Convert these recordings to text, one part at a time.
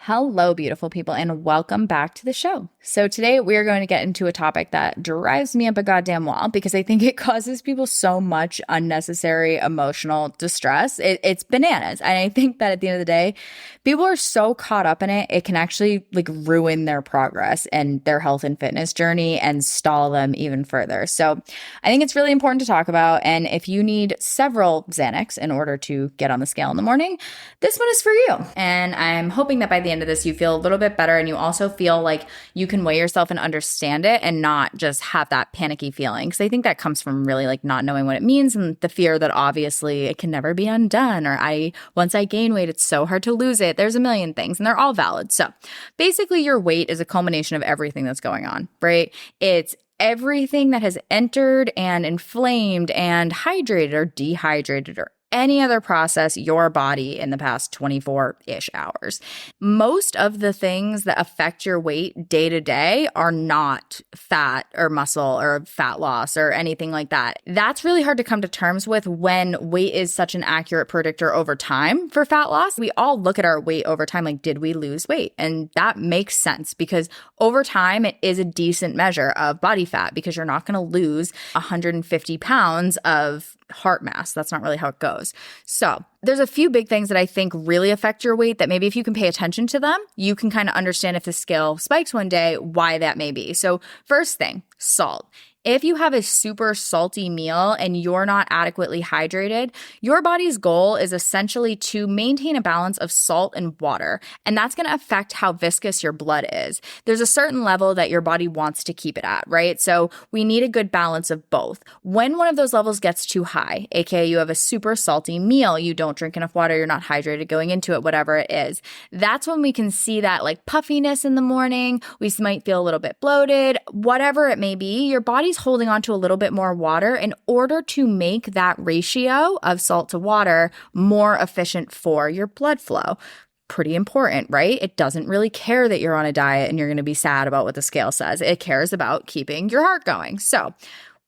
Hello, beautiful people, and welcome back to the show. So today we are going to get into a topic that drives me up a goddamn wall because I think it causes people so much unnecessary emotional distress. It's bananas. And I think that at the end of the day, people are so caught up in it, it can actually ruin their progress and their health and fitness journey and stall them even further. So I think it's really important to talk about. And if you need several Xanax in order to get on the scale in the morning, this one is for you. And I'm hoping that by the end of this, you feel a little bit better and you also feel like you can weigh yourself and understand it and not just have that panicky feeling. Because I think that comes from really not knowing what it means and the fear that obviously it can never be undone, or once I gain weight, it's so hard to lose it. There's a million things and they're all valid. So basically your weight is a culmination of everything that's going on, right? It's everything that has entered and inflamed and hydrated or dehydrated or any other process your body in the past 24-ish hours. Most of the things that affect your weight day to day are not fat or muscle or fat loss or anything like that. That's really hard to come to terms with when weight is such an accurate predictor over time for fat loss. We all look at our weight over time, did we lose weight? And that makes sense because over time, it is a decent measure of body fat because you're not going to lose 150 pounds of heart mass. That's not really how it goes. So there's a few big things that I think really affect your weight that maybe if you can pay attention to them, you can kind of understand if the scale spikes one day, why that may be. So first thing, salt. If you have a super salty meal and you're not adequately hydrated, your body's goal is essentially to maintain a balance of salt and water, and that's going to affect how viscous your blood is. There's a certain level that your body wants to keep it at, right? So we need a good balance of both. When one of those levels gets too high, aka you have a super salty meal, you don't drink enough water, you're not hydrated going into it, whatever it is, that's when we can see that puffiness in the morning. We might feel a little bit bloated, whatever it may be. Your body's holding on to a little bit more water in order to make that ratio of salt to water more efficient for your blood flow. Pretty important, right? It doesn't really care that you're on a diet and you're going to be sad about what the scale says. It cares about keeping your heart going. So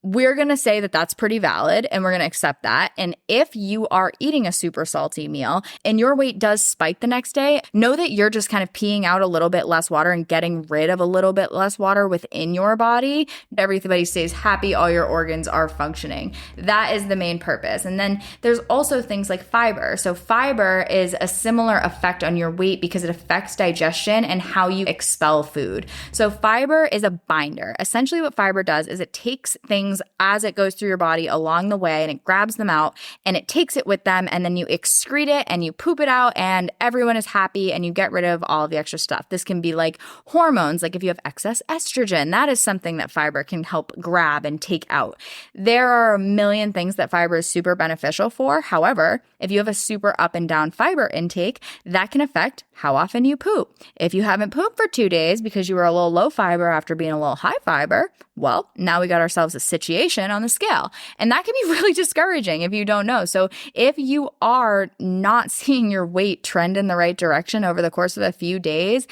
we're going to say that that's pretty valid and we're going to accept that. And if you are eating a super salty meal and your weight does spike the next day, know that you're just kind of peeing out a little bit less water and getting rid of a little bit less water within your body. Everybody stays happy, all your organs are functioning. That is the main purpose. And then there's also things like fiber. So fiber is a similar effect on your weight because it affects digestion and how you expel food. So fiber is a binder. Essentially what fiber does is it takes things as it goes through your body along the way and it grabs them out and it takes it with them, and then you excrete it and you poop it out and everyone is happy and you get rid of all of the extra stuff. This can be like hormones, like if you have excess estrogen, that is something that fiber can help grab and take out. There are a million things that fiber is super beneficial for. However, if you have a super up and down fiber intake, that can affect how often you poop. If you haven't pooped for 2 days because you were a little low fiber after being a little high fiber, well, now we got ourselves a situation on the scale. And that can be really discouraging if you don't know. So if you are not seeing your weight trend in the right direction over the course of a few days,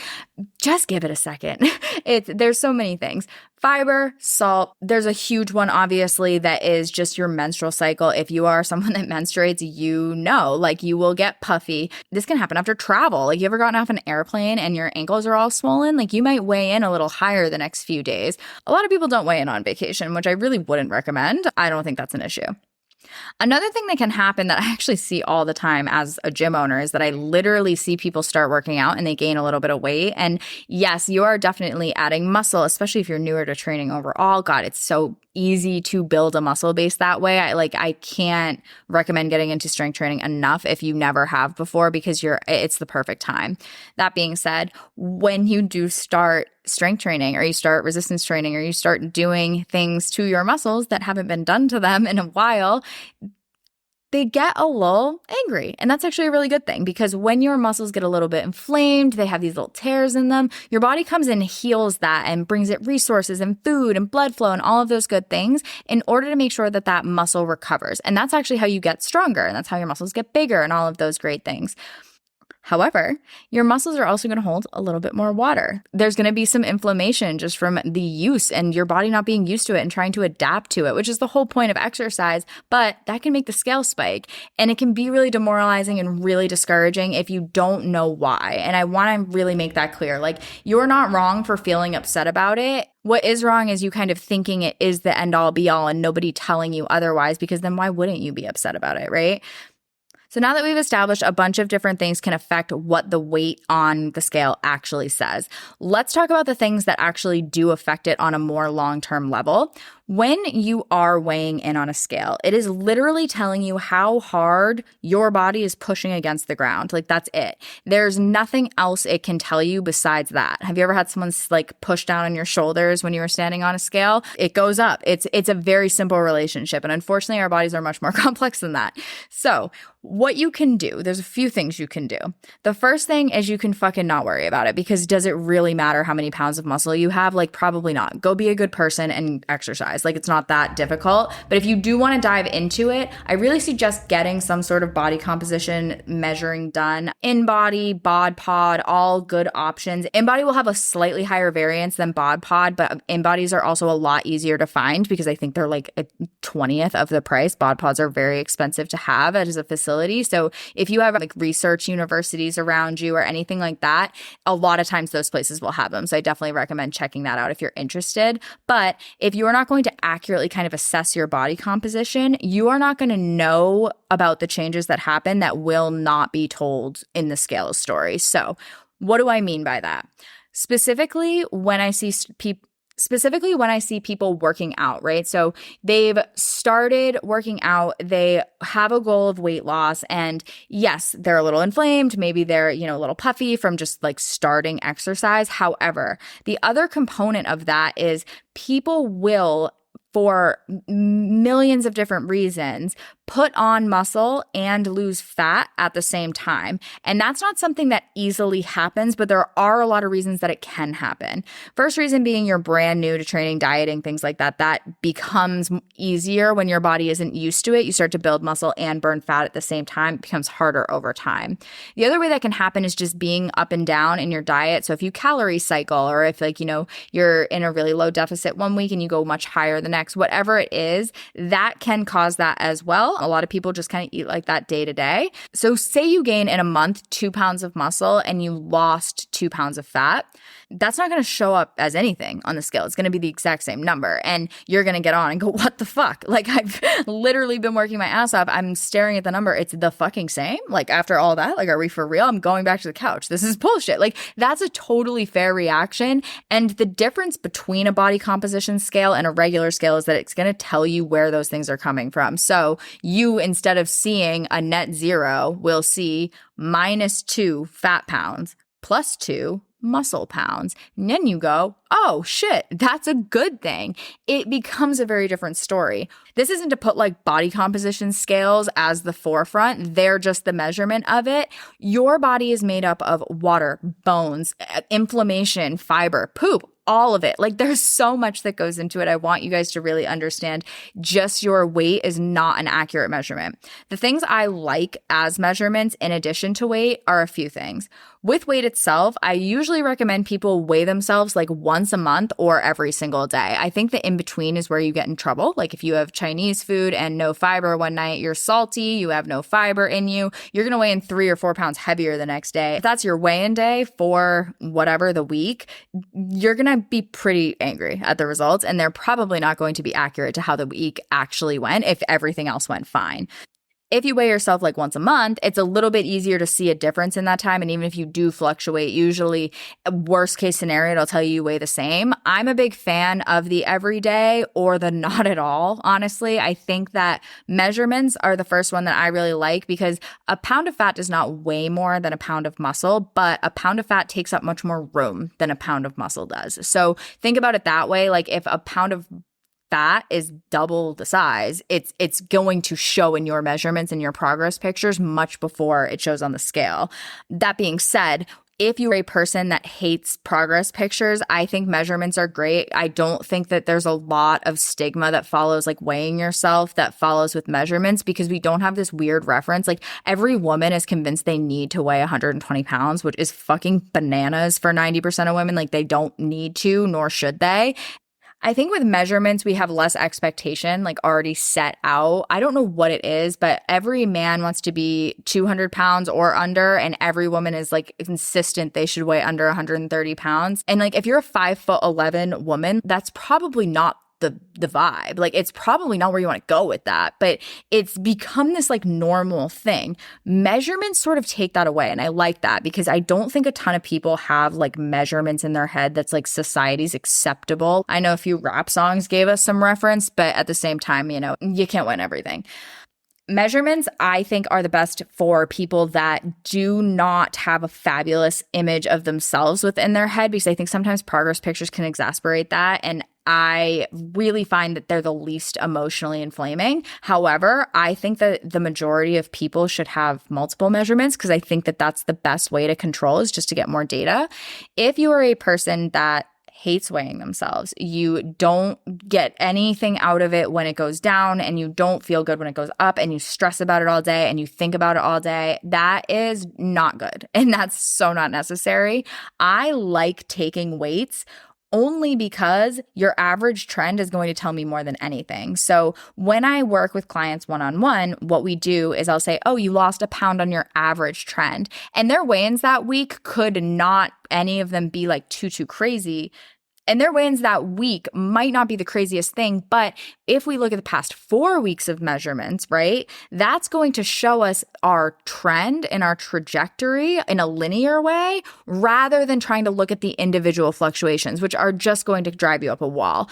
just give it a second. There's so many things. Fiber, salt, there's a huge one, obviously, that is just your menstrual cycle. If you are someone that menstruates, you will get puffy. This can happen after travel. You ever gotten off an airplane and your ankles are all swollen? You might weigh in a little higher the next few days. A lot of people don't weigh in on vacation, which I really wouldn't recommend. I don't think that's an issue. Another thing that can happen that I actually see all the time as a gym owner is that I literally see people start working out and they gain a little bit of weight. And yes, you are definitely adding muscle, especially if you're newer to training overall. God, it's so easy to build a muscle base that way. I can't recommend getting into strength training enough if you never have before because it's the perfect time. That being said, when you do start strength training or you start resistance training or you start doing things to your muscles that haven't been done to them in a while, they get a little angry. And that's actually a really good thing because when your muscles get a little bit inflamed, they have these little tears in them, your body comes in and heals that and brings it resources and food and blood flow and all of those good things in order to make sure that that muscle recovers. And that's actually how you get stronger and that's how your muscles get bigger and all of those great things. However, your muscles are also going to hold a little bit more water. There's going to be some inflammation just from the use and your body not being used to it and trying to adapt to it, which is the whole point of exercise. But that can make the scale spike, and it can be really demoralizing and really discouraging if you don't know why. And I want to really make that clear. Like, you're not wrong for feeling upset about it. What is wrong is you kind of thinking it is the end all be all and nobody telling you otherwise, because then why wouldn't you be upset about it, right? So now that we've established a bunch of different things can affect what the weight on the scale actually says, let's talk about the things that actually do affect it on a more long-term level. When you are weighing in on a scale, it is literally telling you how hard your body is pushing against the ground. Like, that's it. There's nothing else it can tell you besides that. Have you ever had someone like push down on your shoulders when you were standing on a scale? It goes up. It's a very simple relationship. And unfortunately, our bodies are much more complex than that. So what you can do, there's a few things you can do. The first thing is you can fucking not worry about it, because does it really matter how many pounds of muscle you have? Like, probably not. Go be a good person and exercise. Like, it's not that difficult. But if you do want to dive into it, I really suggest getting some sort of body composition measuring done. InBody, bod pod, all good options. InBody will have a slightly higher variance than bod pod, but InBodies are also a lot easier to find because I think they're like a 20th of the price. Bod pods are very expensive to have as a facility. So if you have like research universities around you or anything like that, a lot of times those places will have them. So I definitely recommend checking that out if you're interested. But if you are not going to accurately kind of assess your body composition, you are not going to know about the changes that happen that will not be told in the scale story. So what do I mean by that? Specifically, when I see people working out, right? So they've started working out, they have a goal of weight loss, and yes, they're a little inflamed, maybe they're, a little puffy from just like starting exercise. However, the other component of that is people will, for millions of different reasons, put on muscle and lose fat at the same time. And that's not something that easily happens, but there are a lot of reasons that it can happen. First reason being you're brand new to training, dieting, things like that. That becomes easier when your body isn't used to it. You start to build muscle and burn fat at the same time. It becomes harder over time. The other way that can happen is just being up and down in your diet. So if you calorie cycle, or if you're in a really low deficit one week and you go much higher the next, whatever it is, that can cause that as well. A lot of people just kind of eat like that day to day. So say you gain in a month 2 pounds of muscle and you lost 2 pounds of fat. That's not going to show up as anything on the scale. It's going to be the exact same number. And you're going to get on and go, what the fuck? Like, I've literally been working my ass off. I'm staring at the number. It's the fucking same. Like, after all that, like, are we for real? I'm going back to the couch. This is bullshit. Like, that's a totally fair reaction. And the difference between a body composition scale and a regular scale is that it's going to tell you where those things are coming from. So you, instead of seeing a net 0, will see -2 fat pounds plus 2 muscle pounds. And then you go, oh shit, that's a good thing. It becomes a very different story. This isn't to put like body composition scales as the forefront. They're just the measurement of it. Your body is made up of water, bones, inflammation, fiber, poop, all of it. Like, there's so much that goes into it. I want you guys to really understand just your weight is not an accurate measurement. The things I like as measurements in addition to weight are a few things. With weight itself, I usually recommend people weigh themselves like once a month or every single day. I think the in-between is where you get in trouble. Like, if you have Chinese food and no fiber one night, you're salty, you have no fiber in you, you're going to weigh in 3 or 4 pounds heavier the next day. If that's your weigh-in day for whatever the week, you're going to be pretty angry at the results, and they're probably not going to be accurate to how the week actually went if everything else went fine. If you weigh yourself like once a month, it's a little bit easier to see a difference in that time. And even if you do fluctuate, usually worst case scenario, it'll tell you weigh the same. I'm a big fan of the everyday or the not at all. Honestly, I think that measurements are the first one that I really like, because a pound of fat does not weigh more than a pound of muscle, but a pound of fat takes up much more room than a pound of muscle does. So think about it that way. Like, if a pound of fat is double the size, it's going to show in your measurements and your progress pictures much before it shows on the scale. That being said, If you're a person that hates progress pictures, I think measurements are great. I don't think that there's a lot of stigma that follows like weighing yourself that follows with measurements because we don't have this weird reference. Like every woman is convinced they need to weigh 120 pounds, which is fucking bananas for 90% of women. Like they don't need to, nor should they. I think with measurements, we have less expectation, like already set out. I don't know what it is, but every man wants to be 200 pounds or under, and every woman is like insistent they should weigh under 130 pounds. And like, if you're a 5'11" woman, that's probably not the vibe. Like it's probably not where you want to go with that, but it's become this like normal thing. Measurements sort of take that away. And I like that because I don't think a ton of people have like measurements in their head that's like society's acceptable. I know a few rap songs gave us some reference, but at the same time, you know, you can't win everything. Measurements, I think, are the best for people that do not have a fabulous image of themselves within their head because I think sometimes progress pictures can exasperate that. And I really find that they're the least emotionally inflaming. However, I think that the majority of people should have multiple measurements because I think that that's the best way to control is just to get more data. If you are a person that hates weighing themselves, you don't get anything out of it when it goes down and you don't feel good when it goes up and you stress about it all day and you think about it all day, that is not good. And that's so not necessary. I like taking weights only because your average trend is going to tell me more than anything. So when I work with clients one-on-one, what we do is I'll say, oh, you lost a pound on your average trend. And their weigh-ins that week could not any of them be like too crazy. And their weigh-ins that week might not be the craziest thing, but if we look at the past 4 weeks of measurements, right, that's going to show us our trend and our trajectory in a linear way rather than trying to look at the individual fluctuations, which are just going to drive you up a wall.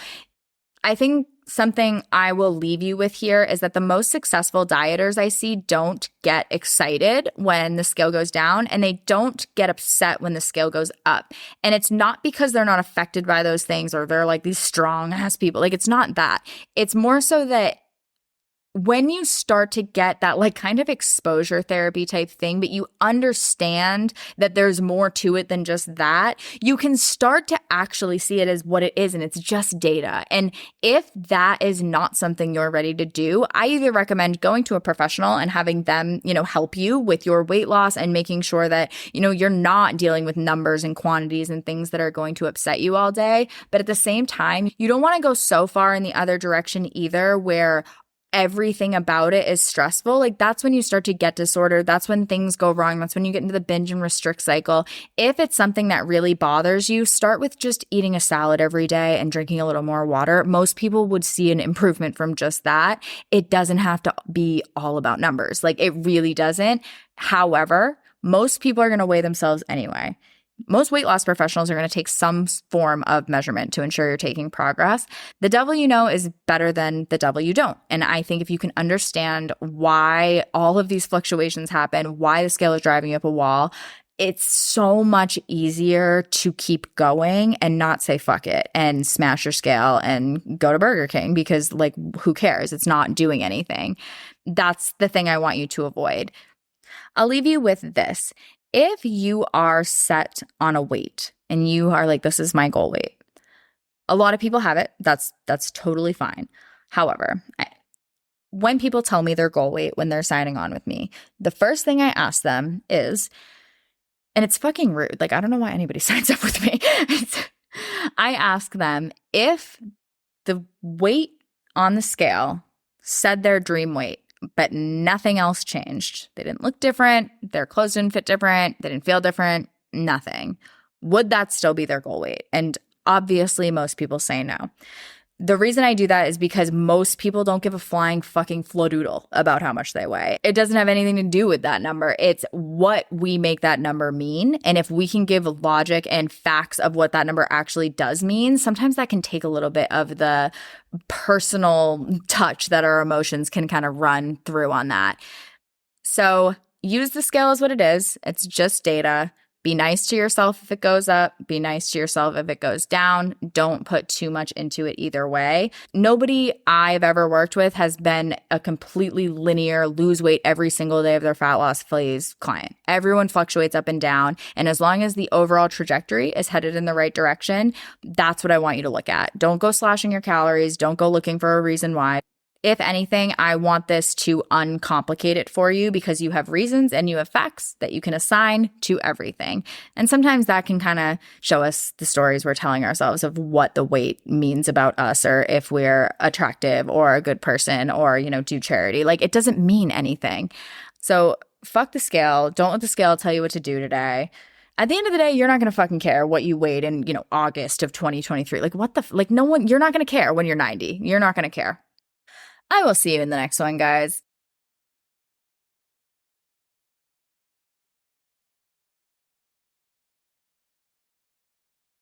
I think something I will leave you with here is that the most successful dieters I see don't get excited when the scale goes down and they don't get upset when the scale goes up. And it's not because they're not affected by those things or they're like these strong ass people. Like it's not that. It's more so that when you start to get that like kind of exposure therapy type thing, but you understand that there's more to it than just that, you can start to actually see it as what it is and it's just data. And if that is not something you're ready to do, I either recommend going to a professional and having them, you know, help you with your weight loss and making sure that, you know, you're not dealing with numbers and quantities and things that are going to upset you all day. But at the same time, you don't want to go so far in the other direction either where everything about it is stressful. Like that's when you start to get disordered. That's when things go wrong. That's when you get into the binge and restrict cycle. If it's something that really bothers you, start with just eating a salad every day and drinking a little more water. Most people would see an improvement from just that. It doesn't have to be all about numbers. Like it really doesn't. However, most people are going to weigh themselves anyway. Most weight loss professionals are going to take some form of measurement to ensure you're taking progress. The devil you know is better than the devil you don't. And I think if you can understand why all of these fluctuations happen, why the scale is driving you up a wall, it's so much easier to keep going and not say fuck it and smash your scale and go to Burger King because like who cares? It's not doing anything. That's the thing I want you to avoid. I'll leave you with this. If you are set on a weight and you are like, this is my goal weight, a lot of people have it. That's totally fine. However, when people tell me their goal weight when they're signing on with me, the first thing I ask them is, and it's fucking rude. Like, I don't know why anybody signs up with me. I ask them if the weight on the scale said their dream weight, but nothing else changed. They didn't look different. Their clothes didn't fit different. They didn't feel different. Nothing. Would that still be their goal weight? And obviously, most people say no. The reason I do that is because most people don't give a flying fucking flodoodle about how much they weigh. It doesn't have anything to do with that number. It's what we make that number mean. And if we can give logic and facts of what that number actually does mean, sometimes that can take a little bit of the personal touch that our emotions can kind of run through on that. So use the scale as what it is. It's just data. Be nice to yourself if it goes up. Be nice to yourself if it goes down. Don't put too much into it either way. Nobody I've ever worked with has been a completely linear lose weight every single day of their fat loss phase client. Everyone fluctuates up and down. And as long as the overall trajectory is headed in the right direction, that's what I want you to look at. Don't go slashing your calories. Don't go looking for a reason why. If anything, I want this to uncomplicate it for you because you have reasons and you have facts that you can assign to everything. And sometimes that can kind of show us the stories we're telling ourselves of what the weight means about us, or if we're attractive or a good person, or, do charity. Like, it doesn't mean anything. So fuck the scale. Don't let the scale tell you what to do today. At the end of the day, you're not going to fucking care what you weighed in, August of 2023. Like, no one, you're not going to care when you're 90. You're not going to care. I will see you in the next one, guys.